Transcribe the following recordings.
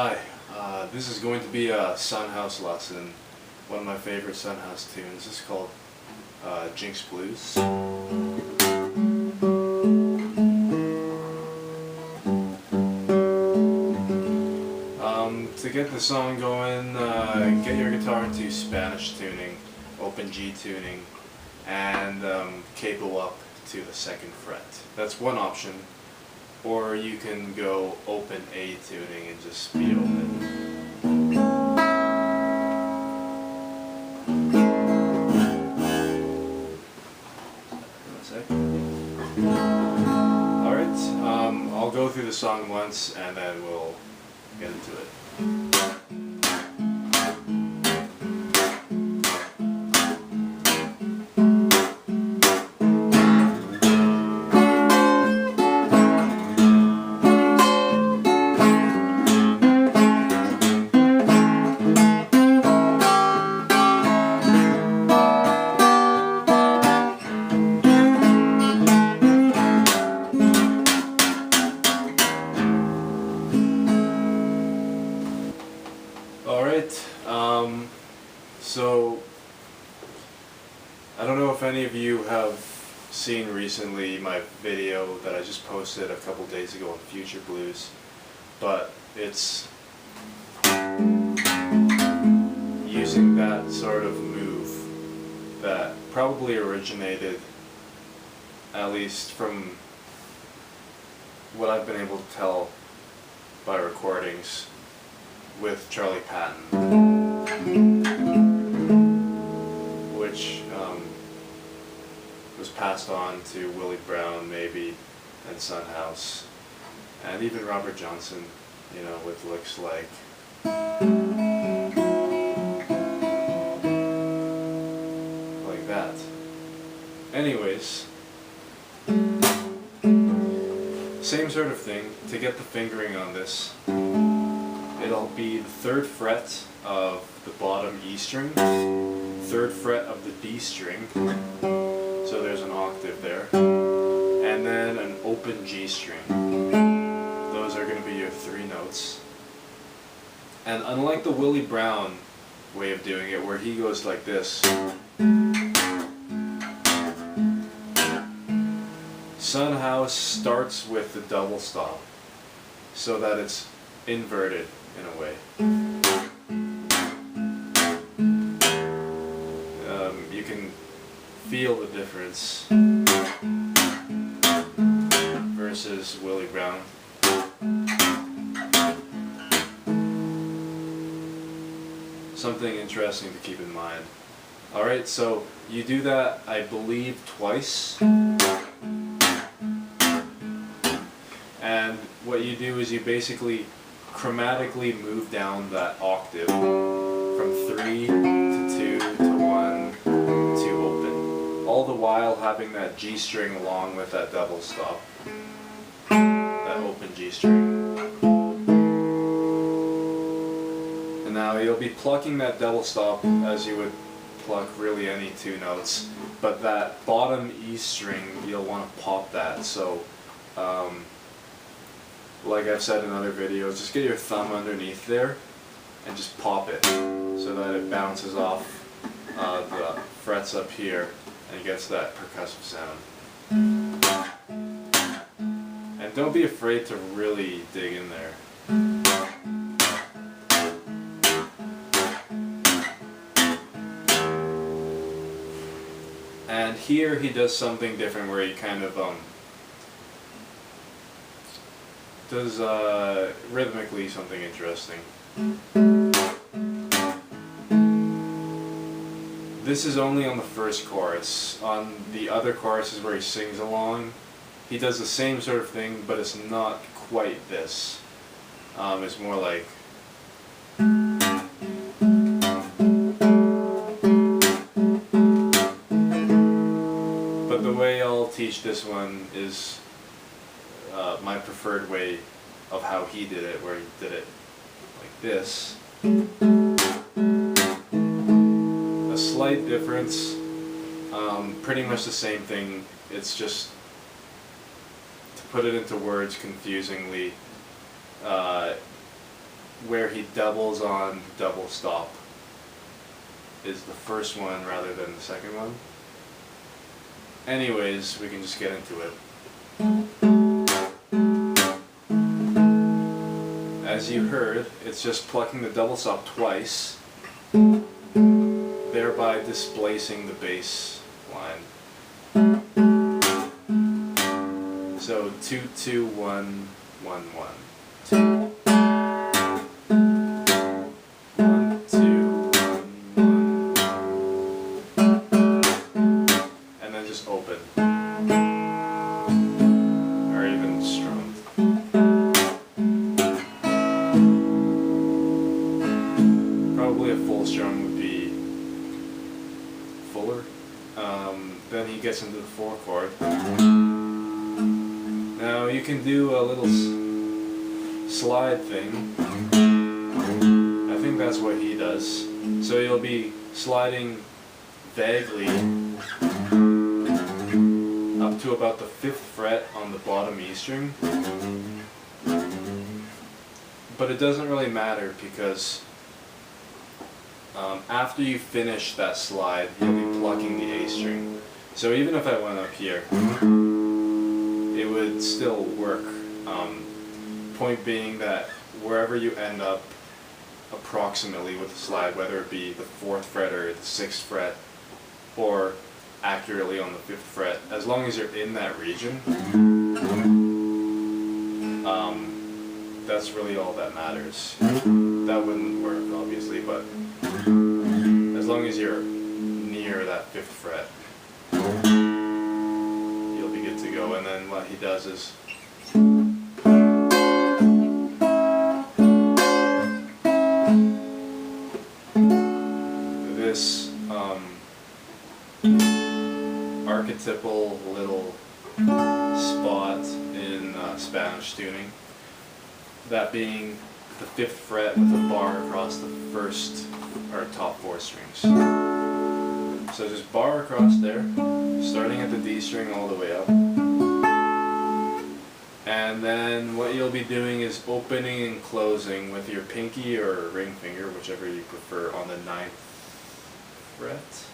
Hi, this is going to be a Sunhouse lesson. One of my favorite Sunhouse tunes. This is called Jinx Blues. To get the song going, get your guitar into Spanish tuning, open G tuning, and capo up to the 2nd fret. That's one option. Or you can go open A tuning and just be open. One second. Alright, I'll go through the song once and then we'll get into it. So, I don't know if any of you have seen recently my video that I just posted a couple days ago on Future Blues, but it's using that sort of move that probably originated, at least from what I've been able to tell by recordings, with Charlie Patton, which was passed on to Willie Brown maybe, and Sunhouse, and even Robert Johnson, you know, with licks like that. Anyways, same sort of thing. To get the fingering on this, it'll be the 3rd fret of the bottom E string, 3rd fret of the D string, so there's an octave there, and then an open G string. Those are going to be your 3 notes. And unlike the Willie Brown way of doing it, where he goes like this, Sunhouse starts with the double stop, so that it's inverted in a way. You can feel the difference versus Willie Brown. Something interesting to keep in mind. Alright, so you do that, I believe, twice. And what you do is you basically chromatically move down that octave from 3 to 2 to 1 to open, all the while having that G string along with that double stop, that open G string. And now you'll be plucking that double stop as you would pluck really any 2 notes, but that bottom E string, you'll want to pop that. So like I've said in other videos, just get your thumb underneath there and just pop it so that it bounces off the frets up here and gets that percussive sound. And don't be afraid to really dig in there. And here he does something different where he kind of does rhythmically something interesting. This is only on the 1st chorus. On the other choruses where he sings along, he does the same sort of thing, but it's not quite this. It's more like but the way I'll teach this one is my preferred way of how he did it, where he did it like this. A slight difference, pretty much the same thing, it's just, to put it into words confusingly, where he doubles on double stop is the first one rather than the second one. Anyways, we can just get into it. As you heard, it's just plucking the double stop twice, thereby displacing the bass line. So 2 2 1 1 1. 2 1 2 1 1, and then just open, or even strummed. Probably a full strum would be fuller. Then he gets into the 4 chord. Now you can do a little slide thing. I think that's what he does. So you'll be sliding vaguely up to about the 5th fret on the bottom E string. But it doesn't really matter because after you finish that slide, you'll be plucking the A string. So even if I went up here, it would still work. Point being that wherever you end up approximately with the slide, whether it be the 4th fret or the 6th fret, or accurately on the 5th fret, as long as you're in that region, that's really all that matters. That wouldn't work, obviously, but as long as you're near that 5th fret, you'll be good to go. And then what he does is this archetypal little spot in Spanish tuning, that being the 5th fret with a bar across the first or top 4 strings. So just bar across there, starting at the D string all the way up. And then what you'll be doing is opening and closing with your pinky or ring finger, whichever you prefer, on the 9th fret.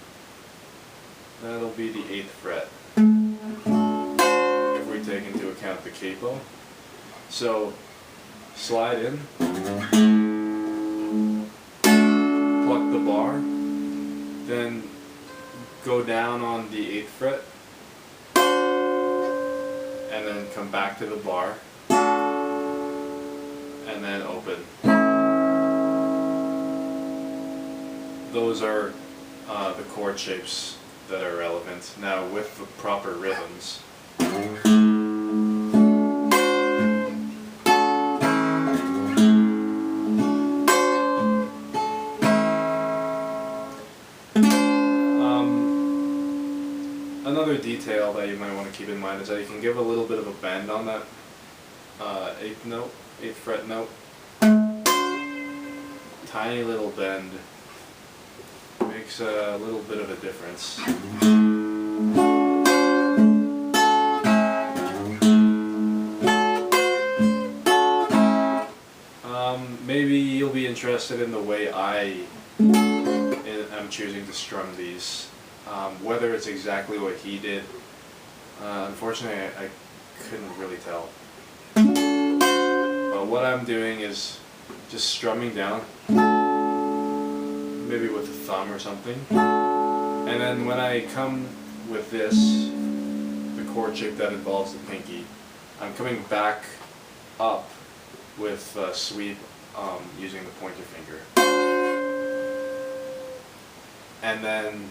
That'll be the 8th fret, if we take into account the capo. So slide in, pluck the bar, then go down on the 8th fret, and then come back to the bar, and then open. Those are the chord shapes that are relevant. Now with the proper rhythms. Another detail that you might want to keep in mind is that you can give a little bit of a bend on that 8th fret note. Tiny little bend makes a little bit of a difference. Maybe you'll be interested in the way I am choosing to strum these. Whether it's exactly what he did, unfortunately I couldn't really tell. But what I'm doing is just strumming down, maybe with a thumb or something, and then when I come with this, the chord shape that involves the pinky, I'm coming back up with a sweep using the pointer finger. And then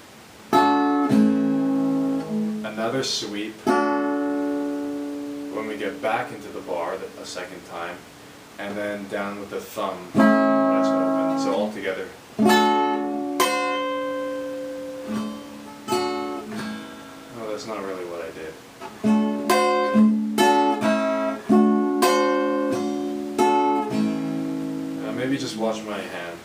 another sweep when we get back into the bar a second time, and then down with the thumb when it's open. So all together. Oh, that's not really what I did. Maybe just watch my hand.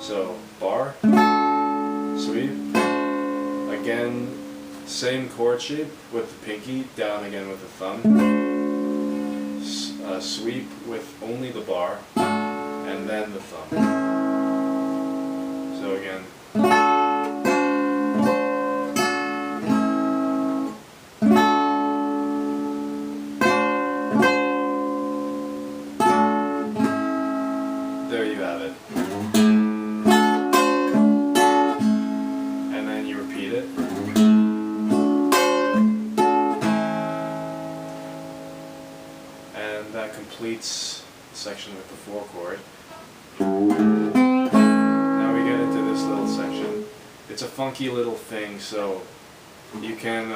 So bar, sweep, again Same chord shape with the pinky, down again with the thumb. Sweep with only the bar, and then the thumb. So again. There you have it. And then you repeat it. And that completes the section with the 4 chord. Now we get into this little section. It's a funky little thing, so you can,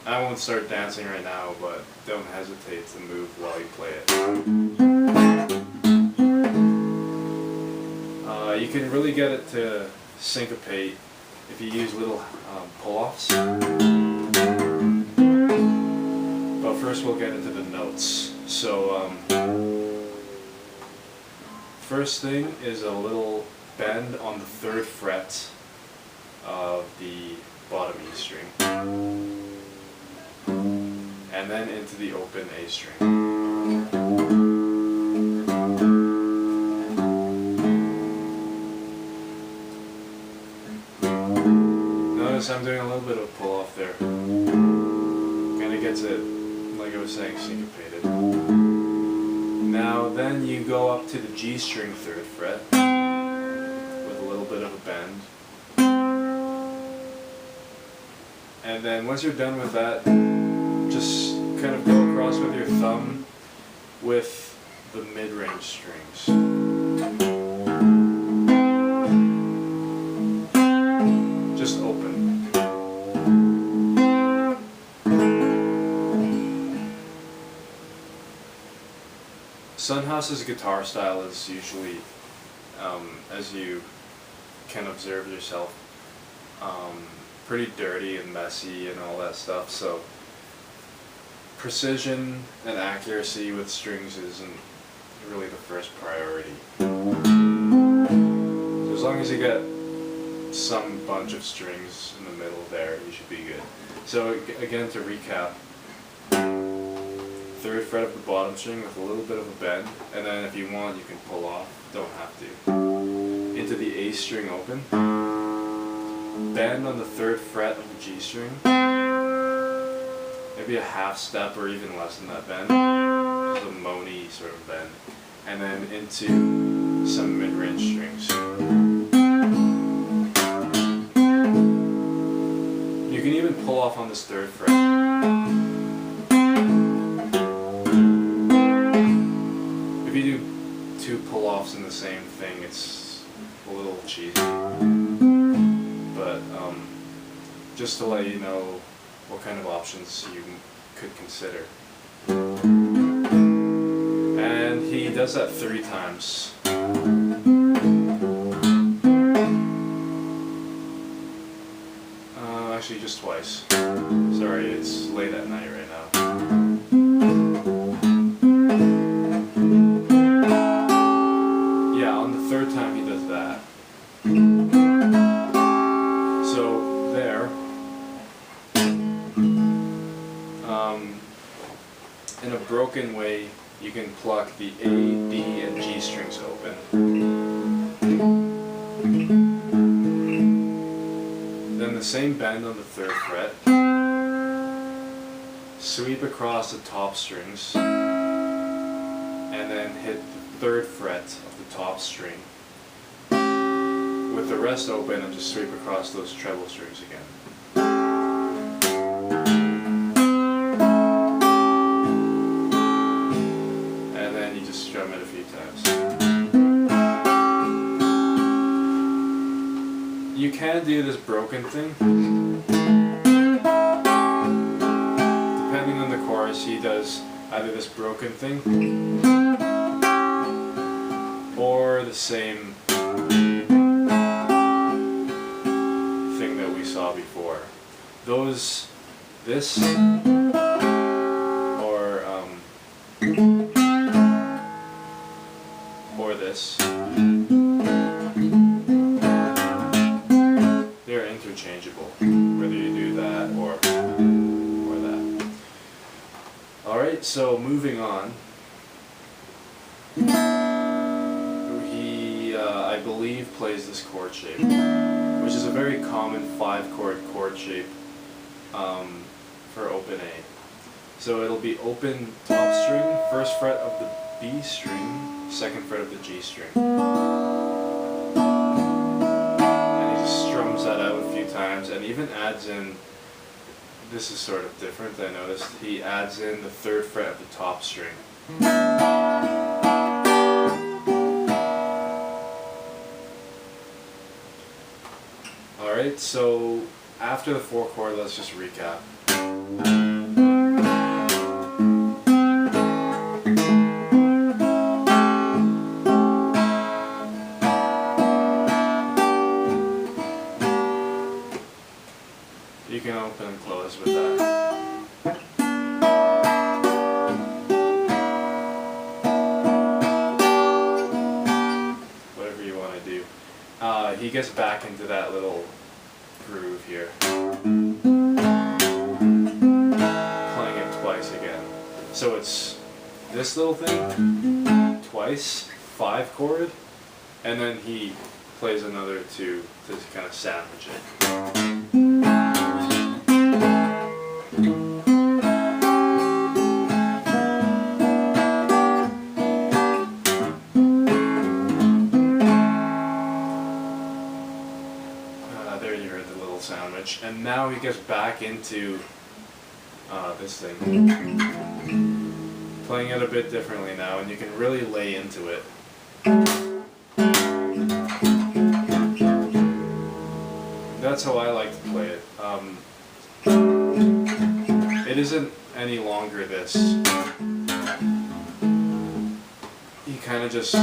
I won't start dancing right now, but don't hesitate to move while you play it. You can really get it to syncopate if you use little pull-offs. But first we'll get into the notes. So first thing is a little bend on the 3rd fret of the bottom E string, and then into the open A string. Notice I'm doing a little bit of pull off there. Kinda gets it, like I was saying, syncopated. Now then you go up to the G string 3rd fret with a little bit of a bend. And then once you're done with that, just kind of go across with your thumb with the mid-range strings. Just open. Sunhouse's guitar style is usually, as you can observe yourself, pretty dirty and messy and all that stuff, so precision and accuracy with strings isn't really the first priority. So as long as you get some bunch of strings in the middle there, you should be good. So again, to recap, 3rd fret of the bottom string with a little bit of a bend, and then if you want you can pull off, don't have to. Into the A string open, bend on the 3rd fret of the G string, maybe a half step or even less than that bend, just a moany sort of bend, and then into some mid-range strings. You can even pull off on this 3rd fret. If you do 2 pull-offs in the same thing, it's a little cheesy. But just to let you know what kind of options you could consider. And he does that 3 times. Actually just twice. Sorry, it's late at night right now. Yeah, on the 3rd time he does that. So there. In a broken way, you can pluck the A, D, and G strings open. Then the same bend on the 3rd fret. Sweep across the top strings, and then hit the 3rd fret of the top string. With the rest open, and just sweep across those treble strings again. And then you just strum it a few times. You can do this broken thing. Depending on the chorus, he does either this broken thing or the same thing that we saw before. This or this. They're interchangeable, whether you do that Alright, so moving on. He, I believe, plays this chord shape, which is a very common 5-chord chord shape for open A. So it'll be open top string, 1st fret of the B string, 2nd fret of the G string. And he just strums that out a few times and even adds in, this is sort of different, I noticed, he adds in the 3rd fret of the top string. Alright, so after the 4 chord, let's just recap. You can open and close with that. Whatever you want to do. He gets back into that little groove here. Playing it twice again. So it's this little thing, twice, 5 chord, and then he plays another 2 to kind of sandwich it. There you heard the little sandwich, and now he gets back into this thing, playing it a bit differently now, and you can really lay into it. That's how I like to play it. It isn't any longer this. He kind of just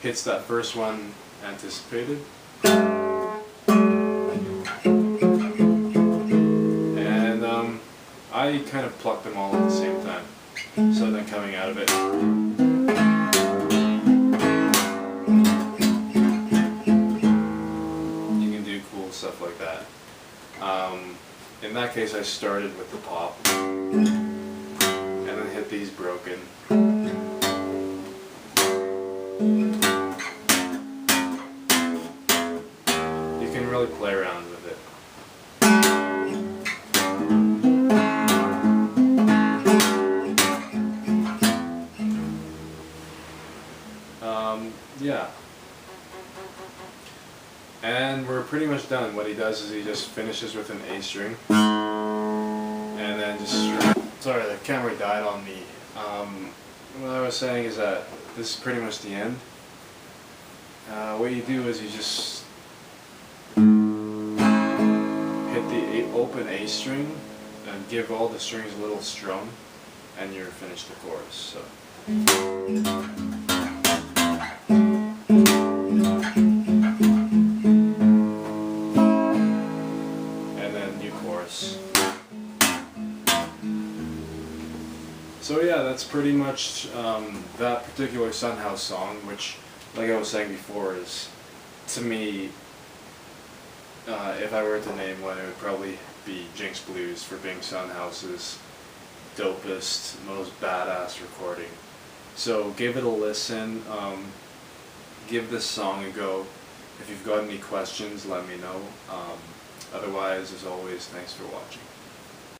hits that first one anticipated, and I kind of plucked them all at the same time, so then coming out of it, you can do cool stuff like that. In that case, I started with the pop and then hit these broken. Really play around with it. Yeah. And we're pretty much done. What he does is he just finishes with an A string. And then just sorry, the camera died on me. What I was saying is that this is pretty much the end. What you do is you just hit the open A string and give all the strings a little strum, and you're finished the chorus. So. And then new chorus. So yeah, that's pretty much that particular Sunhouse song, which, like I was saying before, is, to me, if I were to name one, it would probably be Jinx Blues for being Sunhouse's dopest, most badass recording. So give it a listen, give this song a go. If you've got any questions, let me know. Otherwise, as always, thanks for watching.